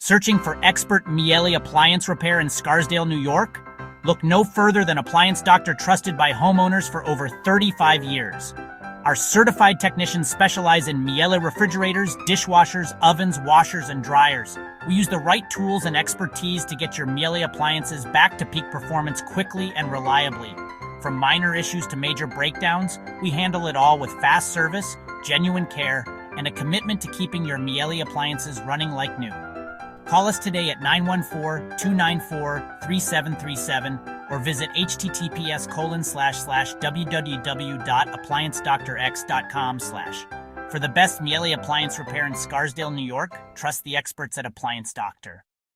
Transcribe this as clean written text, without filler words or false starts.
Searching for expert Miele appliance repair in Scarsdale, New York? Look no further than Appliance Doctor, trusted by homeowners for over 35 years. Our certified technicians specialize in Miele refrigerators, dishwashers, ovens, washers, and dryers. We use the right tools and expertise to get your Miele appliances back to peak performance quickly and reliably. From minor issues to major breakdowns, we handle it all with fast service, genuine care, and a commitment to keeping your Miele appliances running like new. Call us today at 914-294-3737 or visit https://www.appliancedoctorx.com/. For the best Miele appliance repair in Scarsdale, New York, trust the experts at Appliance Doctor.